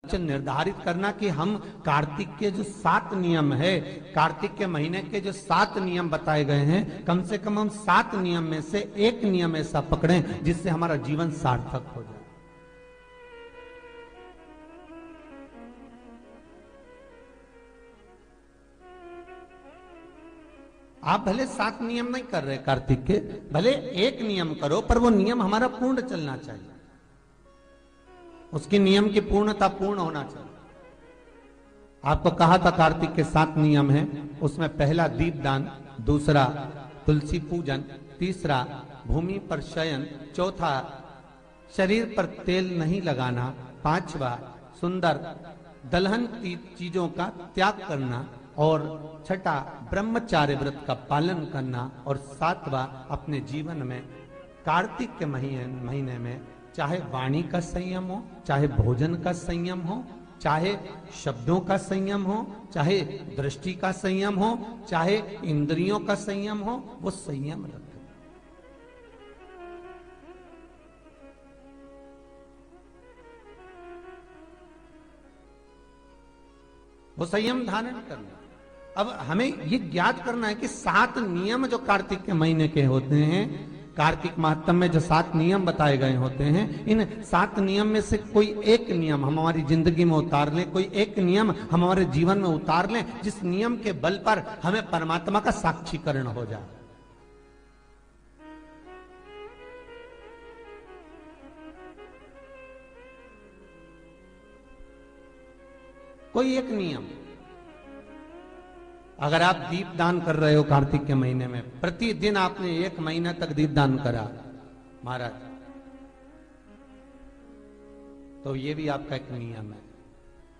निर्धारित करना कि हम कार्तिक के जो 7 नियम है, कार्तिक के महीने के जो 7 नियम बताए गए हैं, कम से कम हम 7 नियम में से एक नियम ऐसा पकड़ें जिससे हमारा जीवन सार्थक हो जाए। आप भले 7 नियम नहीं कर रहे कार्तिक के, भले एक नियम करो, पर वो नियम हमारा पूर्ण चलना चाहिए, उसकी नियम की पूर्णता पूर्ण होना चाहिए। आपको कहा था कार्तिक के 7 नियम हैं, उसमें पहला दीपदान, दूसरा तुलसी पूजन, तीसरा भूमि पर शयन, चौथा शरीर पर तेल नहीं लगाना, पांचवा सुंदर दलहन चीजों का त्याग करना, और छठा ब्रह्मचार्य व्रत का पालन करना, और सातवां अपने जीवन में कार्तिक के महीने में चाहे वाणी का संयम हो, चाहे भोजन का संयम हो, चाहे शब्दों का संयम हो, चाहे दृष्टि का संयम हो, चाहे इंद्रियों का संयम हो, वो संयम रखें। वो संयम धारण करना। अब हमें ये ज्ञात करना है कि 7 नियम जो कार्तिक के महीने के होते हैं, कार्तिक माहत्म्य में जो 7 नियम बताए गए होते हैं, इन 7 नियम में से कोई एक नियम हम हमारी जिंदगी में उतार लें, कोई एक नियम हम हमारे जीवन में उतार लें, जिस नियम के बल पर हमें परमात्मा का साक्षीकरण हो जाए। कोई एक नियम। अगर आप दीप दान कर रहे हो कार्तिक के महीने में, प्रतिदिन आपने 1 महीना तक दीप दान करा महाराज, तो ये भी आपका एक नियम है।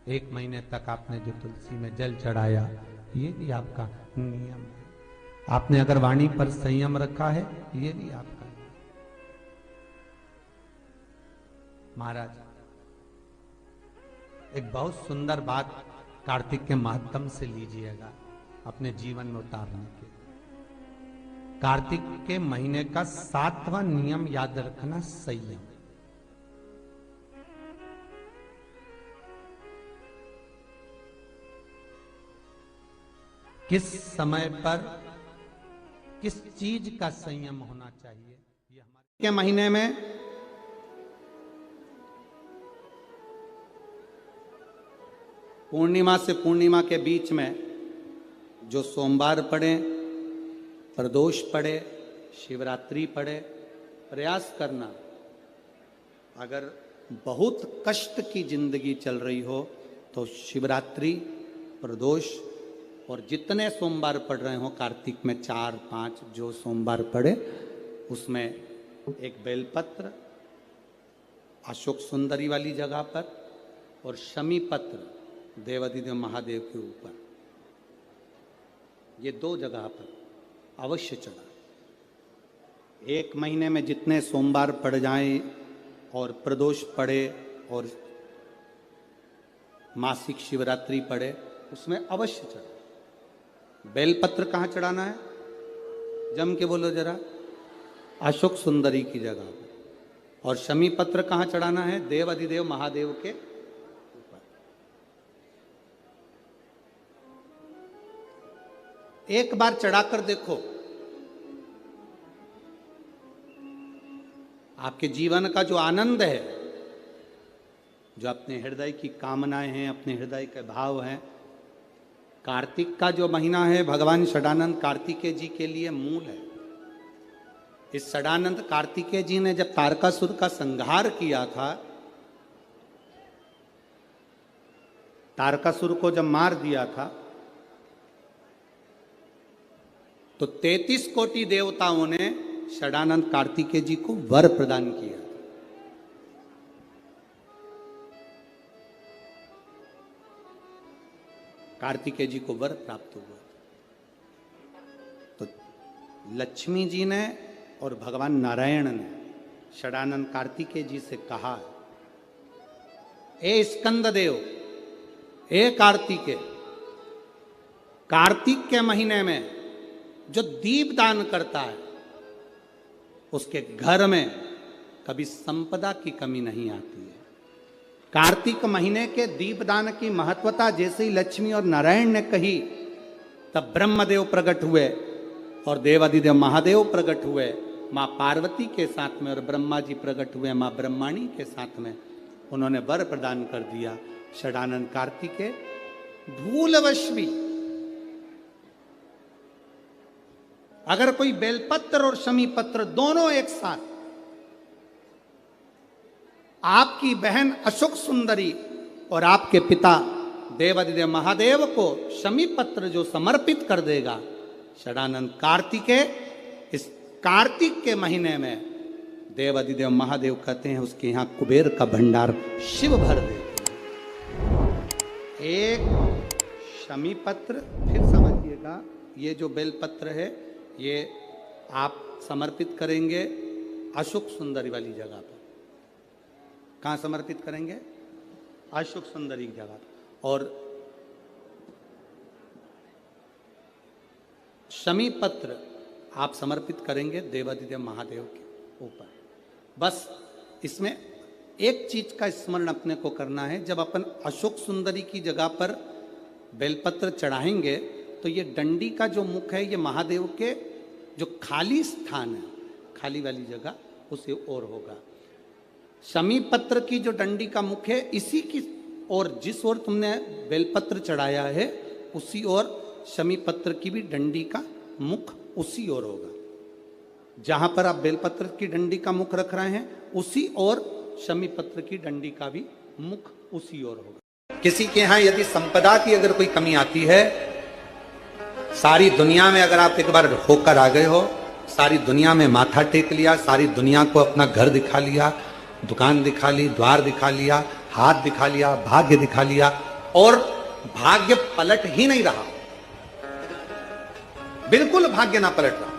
1 महीने तक आपने जो तुलसी में जल चढ़ाया, ये भी आपका नियम है। आपने अगर वाणी पर संयम रखा है, ये भी आपका है। महाराज एक बहुत सुंदर बात कार्तिक के माध्यम से लीजिएगा अपने जीवन में उतारने के। कार्तिक के महीने का 7वां नियम याद रखना, संयम। किस समय पर किस चीज का संयम होना चाहिए, ये हमारे के महीने में पूर्णिमा से पूर्णिमा के बीच में जो सोमवार पड़े, प्रदोष पड़े, शिवरात्रि पड़े, प्रयास करना। अगर बहुत कष्ट की जिंदगी चल रही हो तो शिवरात्रि, प्रदोष और जितने सोमवार पड़ रहे हो कार्तिक में, 4-5 जो सोमवार पड़े, उसमें एक बेलपत्र अशोक सुंदरी वाली जगह पर और शमी पत्र देवाधिदेव महादेव के ऊपर, ये 2 जगह पर अवश्य चढ़ा। 1 महीने में जितने सोमवार पड़ जाएं और प्रदोष पड़े और मासिक शिवरात्रि पड़े, उसमें अवश्य चढ़ा। बेलपत्र कहाँ चढ़ाना है, जम के बोलो जरा, अशोक सुंदरी की जगह पर। और शमी पत्र कहाँ चढ़ाना है, देवाधिदेव महादेव के ऊपर। एक बार चढ़ाकर देखो, आपके जीवन का जो आनंद है, जो अपने हृदय की कामनाएं हैं, अपने हृदय के भाव हैं, कार्तिक का जो महीना है भगवान षडानंद कार्तिकेय जी के लिए मूल है। इस षडानंद कार्तिकेय जी ने जब तारकासुर का संहार किया था, तारकासुर को जब मार दिया था, तो 33 कोटि देवताओं ने षडानंद कार्तिकेय जी को वर प्रदान किया। कार्तिकेय जी को वर प्राप्त हुआ। तो लक्ष्मी जी ने और भगवान नारायण ने षडानंद कार्तिकेय जी से कहा, ए स्कंद देव, ए कार्तिकेय, कार्तिक के महीने में जो दीप दान करता है उसके घर में कभी संपदा की कमी नहीं आती है। कार्तिक महीने के दीपदान की महत्वता जैसे ही लक्ष्मी और नारायण ने कही, तब ब्रह्मदेव प्रकट हुए और देवादिदेव महादेव प्रकट हुए माँ पार्वती के साथ में, और ब्रह्मा जी प्रकट हुए माँ ब्रह्माणी के साथ में। उन्होंने वर प्रदान कर दिया। षडानन कार्तिकेय भूलवश भी अगर कोई बेलपत्र और शमी पत्र दोनों एक साथ आपकी बहन अशोक सुंदरी और आपके पिता देवादिदेव महादेव को शमी पत्र जो समर्पित कर देगा, षडानन कार्तिकेय इस कार्तिक के महीने में देवादिदेव महादेव कहते हैं उसके यहां कुबेर का भंडार शिव भर देते हैं। एक शमी पत्र, फिर समझिएगा ये जो बेलपत्र है ये आप समर्पित करेंगे अशोक सुंदरी वाली जगह पर। कहाँ समर्पित करेंगे? अशोक सुंदरी की जगह। और शमी पत्र आप समर्पित करेंगे देवादिदेव महादेव के ऊपर। बस इसमें एक चीज का स्मरण अपने को करना है, जब अपन अशोक सुंदरी की जगह पर बेलपत्र चढ़ाएंगे तो ये डंडी का जो मुख है ये महादेव के जो खाली स्थान है, खाली वाली जगह उसे ओर होगा। शमी पत्र की जो डंडी का मुख है इसी की ओर, जिस ओर तुमने बेलपत्र चढ़ाया है उसी ओर शमी पत्र की भी डंडी का मुख उसी ओर होगा। जहां पर आप बेलपत्र की डंडी का मुख रख रहे हैं उसी ओर शमी पत्र की डंडी का भी मुख उसी ओर होगा। किसी के यहां यदि संपदा की अगर कोई कमी आती है, सारी दुनिया में अगर आप एक बार होकर आ गए हो, सारी दुनिया में माथा टेक लिया, सारी दुनिया को अपना घर दिखा लिया, दुकान दिखा ली, द्वार दिखा लिया, हाथ दिखा लिया, भाग्य दिखा लिया, और भाग्य पलट ही नहीं रहा, बिल्कुल भाग्य ना पलट रहा,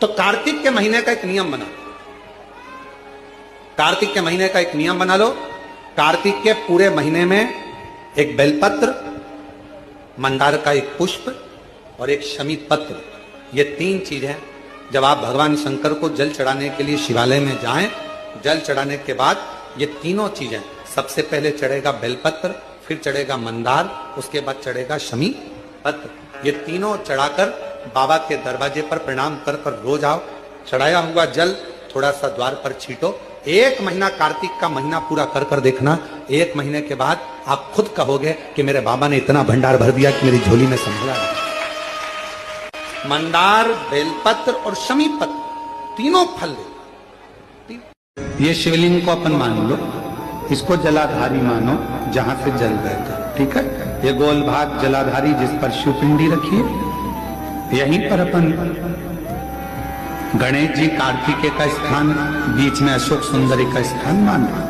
तो कार्तिक के महीने का एक नियम बना। कार्तिक के महीने का एक नियम बना लो। कार्तिक के पूरे महीने में एक बेलपत्र, मंदार का एक पुष्प और एक शमी पत्र, ये 3 चीजें जब आप भगवान शंकर को जल चढ़ाने के लिए शिवालय में जाएं, जल चढ़ाने के बाद ये तीनों चीजें, सबसे पहले चढ़ेगा बेलपत्र, फिर चढ़ेगा मंदार, उसके बाद चढ़ेगा शमी पत्र। ये तीनों चढ़ाकर बाबा के दरवाजे पर प्रणाम कर कर रोज आओ। चढ़ाया हुआ जल थोड़ा सा द्वार पर छीटो। 1 महीना कार्तिक का महीना पूरा कर कर देखना। 1 महीने के बाद आप खुद कहोगे कि मेरे बाबा ने इतना भंडार भर दिया कि मेरी झोली में संभला नहीं। मंदार, बेलपत्र और शमी पत्र तीनों फल दे। ये शिवलिंग को अपन मान लो, इसको जलाधारी मानो जहां से जल बहता, ठीक है। ये गोल भाग जलाधारी जिस पर शिवपिंडी रखी है, यहीं पर अपन गणेश जी कार्तिकेय का स्थान, बीच में अशोक सुंदरी का स्थान मान लो।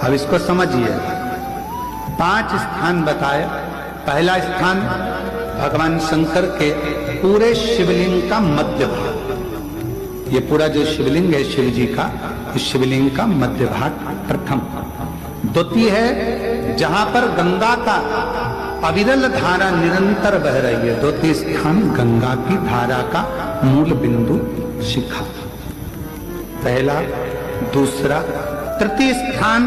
अब इसको समझिए, 5 स्थान बताए। पहला स्थान भगवान शंकर के पूरे शिवलिंग का मध्य भाग। ये पूरा जो शिवलिंग है शिव जी का, इस शिवलिंग का मध्य भाग प्रथम। द्वितीय है जहां पर गंगा का अविरल धारा निरंतर बह रही है, द्वितीय स्थान गंगा की धारा का मूल बिंदु शिखा। पहला, दूसरा, तृतीय स्थान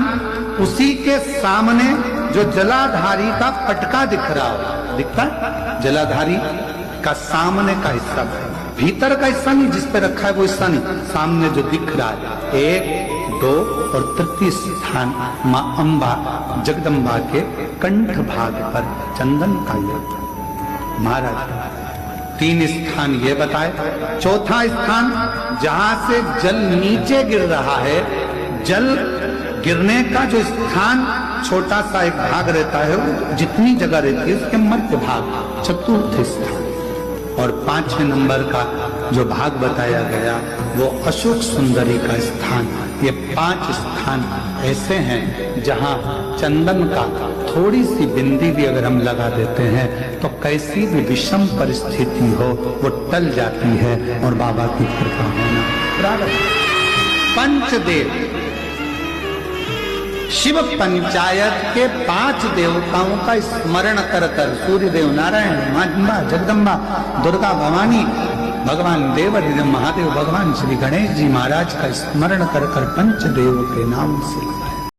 उसी के सामने जो जलाधारी का पटका दिख रहा हो, दिखता है जलाधारी का सामने का हिस्सा, भीतर का हिस्सा नहीं, जिस पे रखा है वो हिस्सा नहीं, सामने जो दिख रहा है। 1, 2 और तृतीय स्थान मां अंबा जगदम्बा के कंठ भाग पर चंदन का महाराज। 3 स्थान ये बताए। चौथा स्थान जहां से जल नीचे गिर रहा है, जल गिरने का जो स्थान छोटा सा एक भाग रहता है, जितनी जगह रहती है उसके मध्य भाग, चतुर्थ स्थान। और 5वें नंबर का जो भाग बताया गया वो अशोक सुंदरी का स्थान। ये 5 स्थान ऐसे हैं जहां चंदन का थोड़ी सी बिंदी भी अगर हम लगा देते हैं तो कैसी भी विषम परिस्थिति हो वो टल जाती है और बाबा की कृपा होना प्रारंभ। पंचदेव शिव पंचायत के 5 देवताओं का स्मरण कर कर, सूर्य देव, नारायण, मां अंबा, जगदम्बा, दुर्गा भवानी, भगवान देवाधिदेव महादेव भगवान श्री गणेश जी महाराज का स्मरण कर कर पंचदेव के नाम से लगाए।